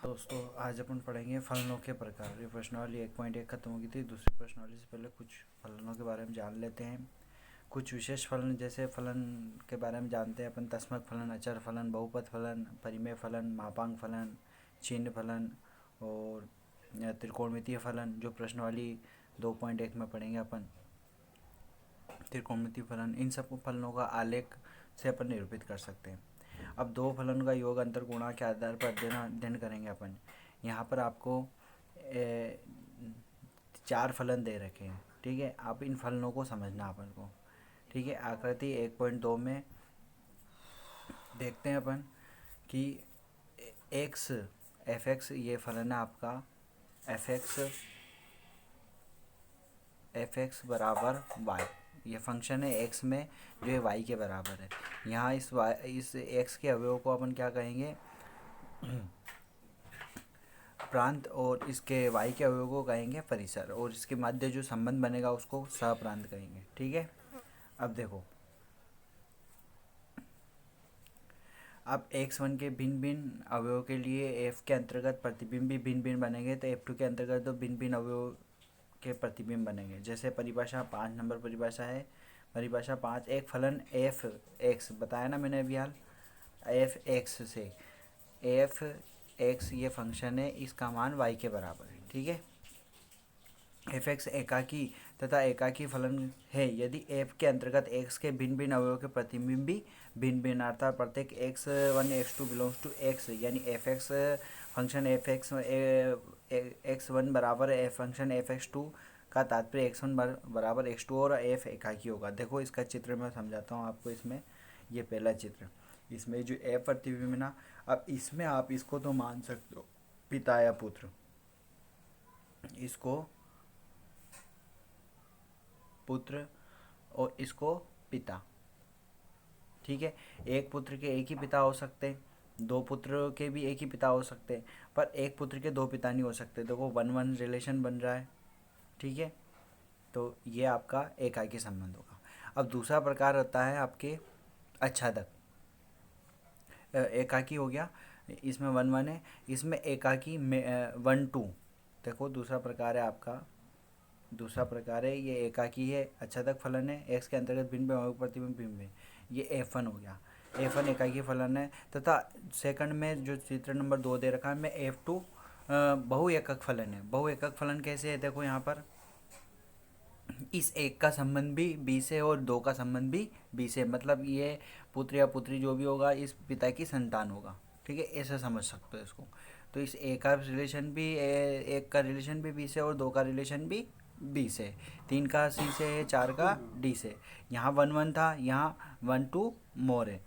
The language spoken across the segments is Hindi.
दोस्तों आज अपन पढ़ेंगे फलनों के प्रकार। ये प्रश्नावली 1.1 खत्म हो गई थी। दूसरी प्रश्नावली से पहले कुछ फलनों के बारे में जान लेते हैं। कुछ विशेष फलन, जैसे फलन के बारे में जानते हैं अपन: तस्मक फलन, अचर फलन, बहुपद फलन, परिमेय फलन, मापांक फलन, चिन्ह फलन और त्रिकोणमितीय फलन, जो प्रश्नावली 2.1 में पढ़ेंगे अपन। त्रिकोणमितीय फलन, इन सब फलनों का आलेख से अपन निरूपित कर सकते हैं। अब दो फलन का योग अंतर गुणा के आधार पर अध्ययन करेंगे अपन। यहाँ पर आपको 4 फलन दे रखे हैं, ठीक है। आप इन फलनों को समझना अपन को, ठीक है। आकृति 1.2 में देखते हैं अपन कि एक्स एफ एक्स ये फलन है आपका। एफ एक्स बराबर वाई, ये फंक्शन है एक्स में जो है वाई के बराबर है। यहाँ इस एक्स के अवयव को अपन क्या कहेंगे, प्रांत, और इसके वाई के अवयव को कहेंगे परिसर, और इसके मध्य जो संबंध बनेगा उसको सहप्रांत कहेंगे, ठीक है। अब देखो, अब x1 के भिन्न भिन्न अवयव के लिए f के अंतर्गत प्रतिबिंब भी भिन्न भिन्न बनेंगे, तो f2 के अंतर्गत तो भिन्न भिन्न अवयव के प्रतिबिंब बनेंगे। जैसे परिभाषा 5 नंबर परिभाषा है। परिभाषा 5, एक फलन एफ एक्स बताया ना मैंने अभी हाल, एफ एक्स से एफ एक्स ये फंक्शन है, इसका मान वाई के बराबर है, ठीक है। एफ एक्स एकाकी तथा एकाकी फलन है यदि एफ के अंतर्गत एक्स के भिन्न भिन्न अवयव के प्रतिबिंब भी भिन्न भिन्न, अर्थात प्रत्येक x1 x2 belongs to x, यानी F X function F X x1 बराबर F function F X two का तात्पर्य x1 बराबर x2 और एफ एकाकी होगा। देखो इसका चित्र मैं समझाता हूँ आपको। इसमें ये पहला चित्र, इसमें जो एफ प्रतिबिंब है ना, अब इसमें आप इसको तो मान सकते हो पिता या पुत्र, इसको पुत्र और इसको पिता, ठीक है। एक पुत्र के एक ही पिता हो सकते, दो पुत्र के भी एक ही पिता हो सकते, पर एक पुत्र के दो पिता नहीं हो सकते। देखो 1-1 रिलेशन बन रहा है, ठीक है। तो ये आपका एकाकी संबंध होगा। अब दूसरा प्रकार होता है आपके आच्छादक। एकाकी हो गया, इसमें 1-1 है, इसमें एकाकी में 1-2। देखो दूसरा प्रकार है आपका, दूसरा प्रकार है ये एकाकी है, आच्छादक फलन है, एक्स के अंतर्गत भिन्न भिन्न प्रतिबिंब भिन्न है, ये F1 हो गया। F1 एकाकी फलन है, तथा सेकंड में जो चित्र नंबर 2 दे रखा है में F2 बहु एकक फलन है। बहु एकक फलन कैसे है, देखो यहाँ पर इस एक का संबंध भी बी से और 2 का संबंध भी बी से, मतलब ये पुत्र या पुत्री जो भी होगा इस पिता की संतान होगा, ठीक है। ऐसा समझ सकते हो इसको। तो इस एक का रिलेशन भी एक का रिलेशन भी बी से और 2 का रिलेशन भी बी से, 3 का सी से है, 4 का डी से। यहाँ 1-1 था, यहाँ 1-2 मोर है,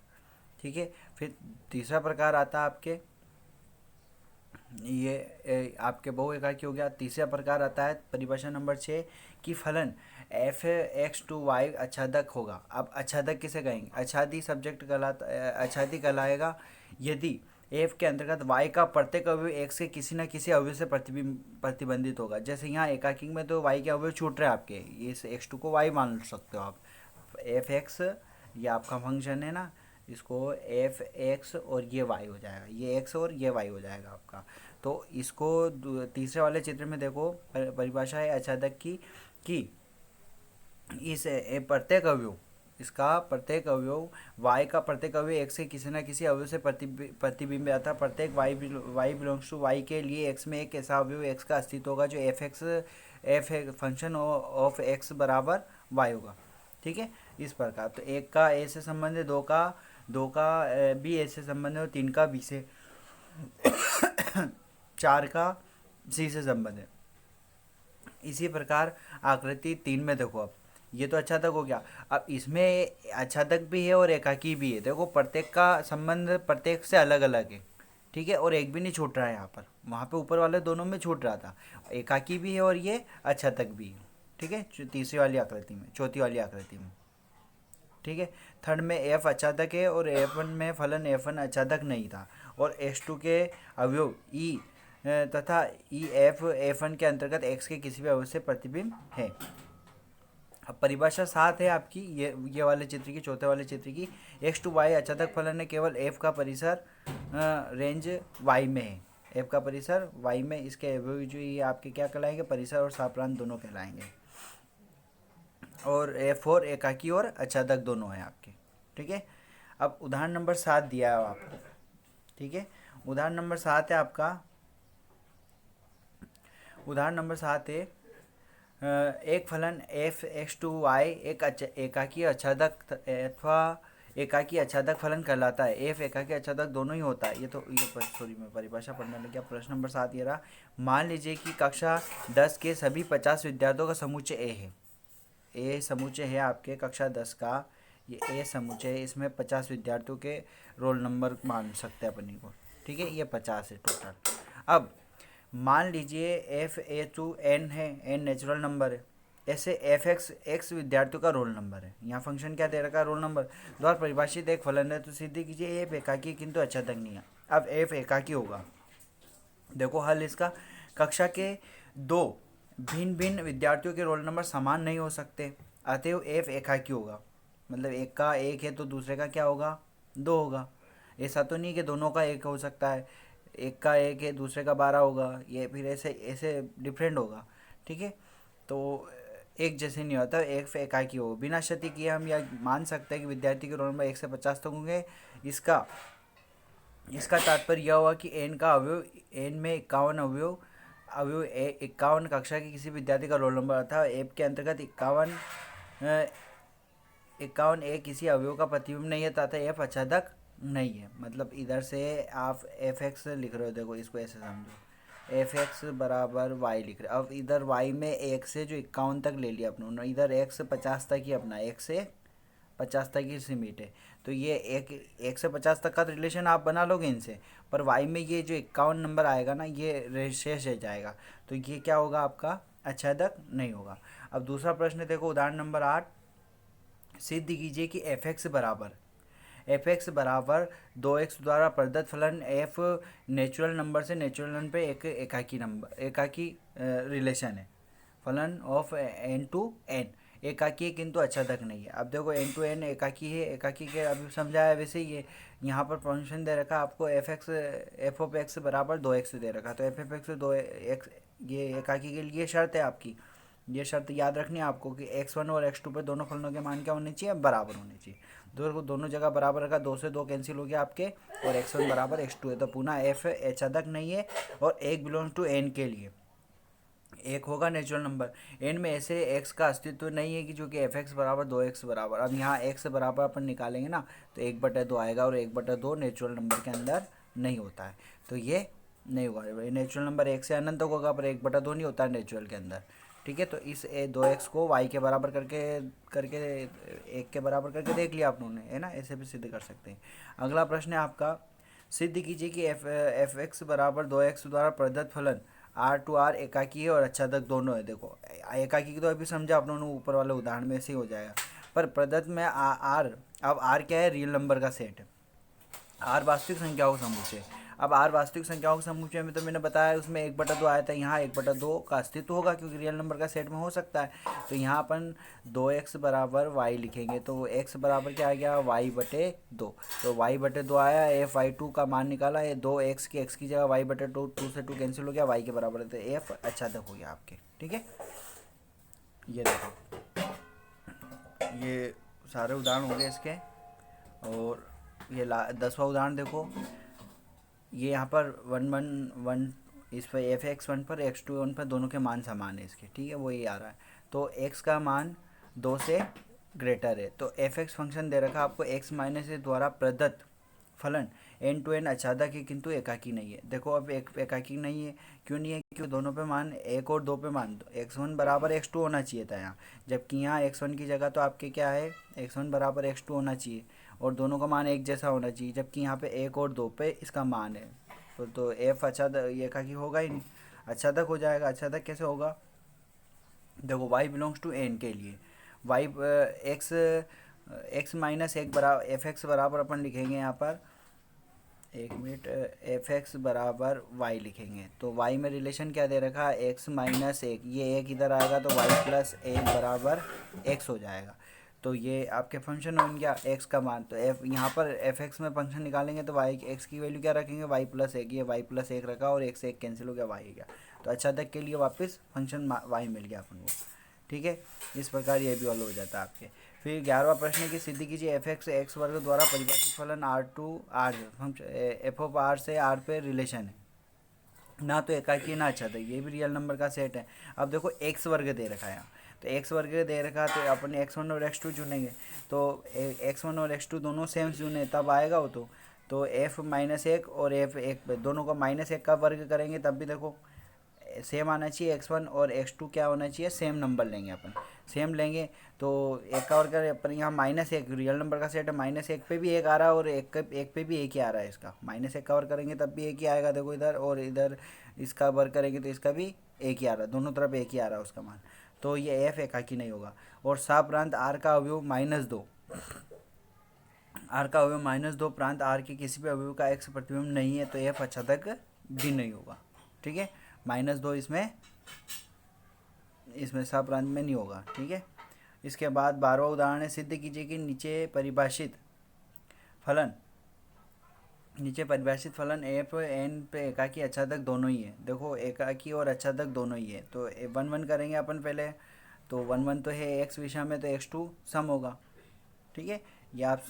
ठीक है। फिर तीसरा प्रकार आता है आपके, ये आपके बहु एकाकी हो गया। तीसरा प्रकार आता है परिभाषा नंबर 6 कि फलन एफ एक्स टू वाई आच्छादक होगा। अब आच्छादक किसे कहेंगे, आच्छादी सब्जेक्ट आच्छादी कहलाएगा यदि एफ के अंतर्गत वाई का प्रत्येक अवयव एक्स के किसी न किसी अवयव से प्रतिबंधित होगा। जैसे यहाँ एकाकी में तो वाई के अवयव छूट रहे हैं आपके, इस x2 को वाई मान सकते हो आप। एफ एक्स ये आपका फंक्शन है ना, इसको एफ एक्स और ये वाई हो जाएगा, ये एक्स और ये वाई हो जाएगा आपका। तो इसको तीसरे वाले चित्र में देखो, परिभाषा है आच्छादक की कि इस प्रत्येक अवयव, इसका प्रत्येक अवयव y का प्रत्येक अवयव x से किसी न किसी अवयव से प्रतिबिंब आता। प्रत्येक y बिलोंग्स टू y के लिए x में एक ऐसा अवयव x का अस्तित्व होगा जो एफ फंक्शन ऑफ x बराबर y होगा, ठीक है। इस प्रकार तो एक का a से संबंध है, दो का भी a से संबंध है, और 3 का b से 4 का c से संबंध है। इसी प्रकार आकृति 3 में देखो, अब ये तो आच्छादक हो गया, अब इसमें आच्छादक भी है और एकाकी भी है। देखो प्रत्येक का संबंध प्रत्येक से अलग अलग है, ठीक है, और एक भी नहीं छूट रहा है यहाँ पर, वहाँ पे ऊपर वाले दोनों में छूट रहा था। एकाकी भी है और ये आच्छादक भी है, ठीक है, तीसरी वाली आकृति में, चौथी वाली आकृति में, ठीक है। थर्ड में एफ आच्छादक है और F1 में फलन F1 आच्छादक नहीं था, और x2 के अवयव ई तथा ई एफ F1 के अंतर्गत x के किसी भी अवयव से प्रतिबिंब है। अब परिभाषा 7 है आपकी, ये वाले चित्र की, चौथे वाले चित्र की, x टू वाई आच्छादक फलन है, केवल f का परिसर रेंज y में है, एफ का परिसर वाई में, इसके अवयवी जो ये आपके क्या कहलाएंगे, परिसर और साप्रांत दोनों कहलाएंगे। और एफ और एकाकी और अच्छादक दोनों हैं आपके। ठीक है, अब उदाहरण नंबर 7 दिया है आपको। ठीक है, उदाहरण नंबर 7 है आपका, उदाहरण नंबर 7 है एक फलन एफ एक्स टू वाई एक एकाकी अच्छादक अथवा एकाकी अच्छादक फलन कहलाता है। एफ एकाकी अच्छादक दोनों ही होता है। ये सॉरी मैं परिभाषा पढ़ने लग गया। प्रश्न नंबर 7 ये रहा, मान लीजिए कि कक्षा 10 के सभी 50 विद्यार्थियों का समुच्चय ए है। ए समुच्चय है आपके कक्षा 10 का, ये ए समुच्चय है, इसमें 50 विद्यार्थियों के रोल नंबर मान सकते हैं अपनी को। ठीक है, ये 50 है टोटल। अब मान लीजिए एफ ए टू एन है, एन नेचुरल नंबर है, ऐसे एफ एक्स विद्यार्थियों का रोल नंबर है। यहाँ फंक्शन क्या दे रखा है, रोल नंबर द्वारा परिभाषित एक फलन है। तो सिद्ध कीजिए एफ एकाकी किंतु अच्छादक नहीं है। अब एफ एकाकी होगा, देखो हल इसका, कक्षा के दो भिन्न भिन्न विद्यार्थियों के रोल नंबर समान नहीं हो सकते, अतएव एफ एकाकी होगा। मतलब एक का एक है तो दूसरे का क्या होगा, दो होगा। ऐसा तो नहीं कि दोनों का एक हो सकता है, एक का एक है दूसरे का 12 होगा, ये फिर ऐसे ऐसे डिफरेंट होगा। ठीक है, तो एक जैसे नहीं होता, एक एकाकी हो। बिना क्षति किए हम यह मान सकते हैं कि विद्यार्थी के रोल नंबर 1 से 50 तक होंगे। इसका इसका तात्पर्य यह हुआ कि एन का अवयव, एन में 51 अवयव, अवयव 51 कक्षा के किसी विद्यार्थी का रोल नंबर था। एप के अंतर्गत 51 एक किसी अवयव का प्रतिबिंब नहीं है तथा एफ अच्छादक नहीं है। मतलब इधर से आप एफ एक्स लिख रहे हो, देखो इसको ऐसे समझो, एफ एक्स बराबर वाई लिख रहे हो। अब इधर वाई में एक से जो 51 तक ले लिया अपने, इधर एक्स 50 तक ही अपना, एक से 50 तक ही सीमित है। तो ये एक से 50 तक का तो रिलेशन आप बना लोगे इनसे, पर वाई में ये जो 51 नंबर आएगा ना, ये शेष रह जाएगा। तो ये क्या होगा आपका, अच्छादक नहीं होगा। अब दूसरा प्रश्न देखो, उदाहरण नंबर 8, सिद्ध कीजिए कि एफ एक्स बराबर 2x द्वारा प्रदत्त फलन एफ नेचुरल नंबर से नेचुरल नंबर पे एक एकाकी रिलेशन है। फलन ऑफ एन टू एन एकाकी है किंतु अच्छादक नहीं है। अब देखो एन टू एन एकाकी है, एकाकी के अभी समझाया वैसे ही है। यहाँ पर फंक्शन दे रखा आपको एफ ऑफ एक्स बराबर 2x दे रखा, तो एफ एक्स 2x, ये एकाकी के लिए शर्त है आपकी। ये शर्त याद रखनी है आपको कि x1 और x2 पे दोनों फलनों के मान क्या होने चाहिए, बराबर होने चाहिए। दोनों जगह बराबर रखा, 2 से 2 कैंसिल हो गया आपके, और x1 बराबर x2 है। तो पुनः एफ अच्छादक नहीं है, और एक बिलोंग्स टू एन के लिए एक होगा नेचुरल नंबर। एन में ऐसे एक्स का अस्तित्व नहीं है कि जो कि एफ एक्स बराबर 2x बराबर। अब यहाँ एक्स बराबर अपन निकालेंगे ना, तो 1/2 आएगा, और 1/2 नेचुरल नंबर के अंदर नहीं होता है, तो ये नहीं होगा। नेचुरल नंबर 1 से अनंत तक होगा, पर 1/2 नहीं होता है नेचुरल के अंदर। ठीक है, तो इस 2x को y के बराबर करके करके 1 के बराबर करके देख लिया आप लोगों ने, है ना, ऐसे भी सिद्ध कर सकते हैं। अगला प्रश्न है आपका, सिद्ध कीजिए कि एफ एक्स बराबर 2x द्वारा प्रदत्त फलन आर टू आर एकाकी है और अच्छादक दोनों है। देखो एकाकी की तो अभी समझा आप लोगों ने, ऊपर वाले उदाहरण में ऐसे ही हो जाएगा, पर प्रदत्त में आर, अब आर क्या है, रियल नंबर का सेट है। आर वास्तविक संख्याओं का समुच्चय। अब आर वास्तविक संख्याओं के समुच्चय में तो मैंने बताया उसमें 1/2 आया था, यहाँ 1/2 का अस्तित्व होगा क्योंकि रियल नंबर का सेट में हो सकता है। तो यहाँ अपन 2x बराबर वाई लिखेंगे, तो x बराबर क्या आ गया, y/2। तो y/2 आया, एफ वाई टू का मान निकाला है, 2x की x की जगह y/2, 2 से 2 कैंसिल हो गया, y के बराबर है, तो एफ अच्छादक हो गया आपके। ठीक है, ये देखो ये सारे उदाहरण हो गए इसके। और ये 10वां उदाहरण देखो, ये यहाँ पर 1 इस पर एफ एक्स 1 पर x2 1 पर दोनों के मान समान है इसके। ठीक है, वो ये आ रहा है, तो x का मान 2 से ग्रेटर है। तो एफ एक्स फंक्शन दे रखा आपको, x माइनस ए द्वारा प्रदत्त फलन एन टू एन अच्छादक है किंतु एकाकी नहीं है। देखो अब एक एकाकी नहीं है, क्यों नहीं है, क्योंकि दोनों पे मान 1 और 2 पे मान, x1 बराबर x2 होना चाहिए था यहाँ, जबकि यहाँ x1 की जगह तो आपके क्या है, x1 बराबर x2 होना चाहिए, और दोनों का मान एक जैसा होना चाहिए, जबकि यहाँ पे 1 और 2 पे इसका मान है। तो एफ अच्छादक ये एकाकी होगा ही नहीं, अच्छादक हो जाएगा। अच्छादक कैसे होगा, देखो y बिलोंग्स टू एन के लिए y एक्स माइनस 1 बराबर एफ एक्स बराबर अपन लिखेंगे यहाँ पर, 1 मिनट, एफ एक्स बराबर वाई लिखेंगे। तो वाई में रिलेशन क्या दे रखा है, x माइनस 1, ये 1 इधर आएगा तो y प्लस 1 बराबर x हो जाएगा। तो ये आपके फंक्शन बन गया एक्स का मान। तो एफ यहाँ पर एफ एक्स में फंक्शन निकालेंगे तो वाई एक्स की वैल्यू क्या रखेंगे, वाई प्लस एक, ये वाई प्लस एक रखा और एक से एक कैंसिल हो गया, वाई हो गया। तो अचादक के लिए वापस फंक्शन वाई मिल गया अपन को। ठीक है, इस प्रकार ये भी हल हो जाता है आपके। फिर 11वां प्रश्न की सिद्धि कीजिए, एफ एक्स एक्स वर्ग द्वारा परिभाषित फलन R to R F of R से आर पे रिलेशन है, ना तो एकाकी ना अचादक, ये भी रियल नंबर का सेट है। अब देखो एक्स वर्ग दे रखा है यहाँ, तो एक्स वर्ग दे रखा तो अपन एक्स वन और एक्स टू चुनेंगे। तो एक्स वन और एक्स टू दोनों सेम चुने तब आएगा वो। तो एफ माइनस एक और एफ एक दोनों का माइनस एक का वर्ग करेंगे तब भी देखो सेम आना चाहिए। एक्स वन और एक्स टू क्या होना चाहिए, सेम नंबर लेंगे अपन, सेम लेंगे। तो एक का वर्ग अपन यहाँ माइनस एक रियल नंबर का सेट है, माइनस एक पे भी एक आ रहा है और एक पे भी एक ही आ रहा है। इसका माइनस एक का वर्ग करेंगे तब भी एक ही आएगा देखो इधर, और इधर इसका वर्ग करेंगे तो इसका भी एक ही आ रहा है, दोनों तरफ एक ही आ रहा है उसका मान। तो ये एफ एकाकी नहीं होगा। और सा प्रांत आर का अवयव -2, आर का अवयव -2 प्रांत आर के किसी भी अवयव का एक्स प्रतिबिंब नहीं है, तो एफ अचादक भी नहीं होगा। ठीक है, -2 इसमें सा प्रांत में नहीं होगा। ठीक है, इसके बाद 12वां उदाहरण है, सिद्ध कीजिए कि नीचे परिभाषित फलन एफ एन पे एकाकी अचादक दोनों ही है। देखो एकाकी और अचादक दोनों ही है। तो 1 1 करेंगे अपन पहले। तो 1 1 तो है एक्स विषय में, तो x2 सम होगा। ठीक है, ये आप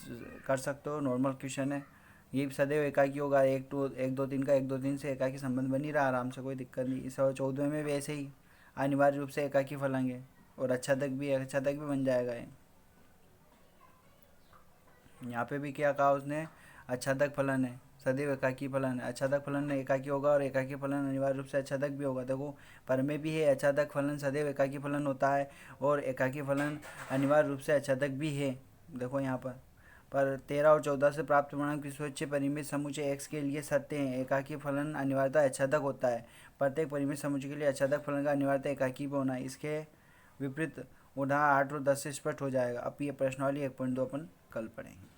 कर सकते हो, नॉर्मल क्वेश्चन है। ये सदैव एकाकी होगा, 1 2 1 2 3 का 1 2 3 से एकाकी संबंध बन ही रहा आराम से, कोई दिक्कत नहीं। इस 14वें में भी ऐसे ही अनिवार्य रूप से एकाकी फलन है और अचादक भी बन जाएगा ये। यहाँ पे भी क्या कहा उसने, अचादक फलन है, सदैव एकाकी फलन है। अचादक फलन एकाकी होगा और एकाकी फलन अनिवार्य रूप से अचादक भी होगा। देखो पर में भी है, अचादक फलन सदैव एकाकी फलन होता है और एकाकी फलन अनिवार्य रूप से अचादक भी है। देखो यहाँ पर 13 और 14 से प्राप्त परिणाम की स्वच्छ परिमित समुच्चय x के लिए सत्य हैं। एकाकी फलन अनिवार्यता अचादक होता है। प्रत्येक परिमित समुच्चय के लिए अचादक फलन का अनिवार्यता एकाकी भी होना है। इसके विपरीत उदाहरण 8 और 10 से स्पष्ट हो जाएगा। अब ये प्रश्नावली 1.2 अपन कल पढ़ेंगे।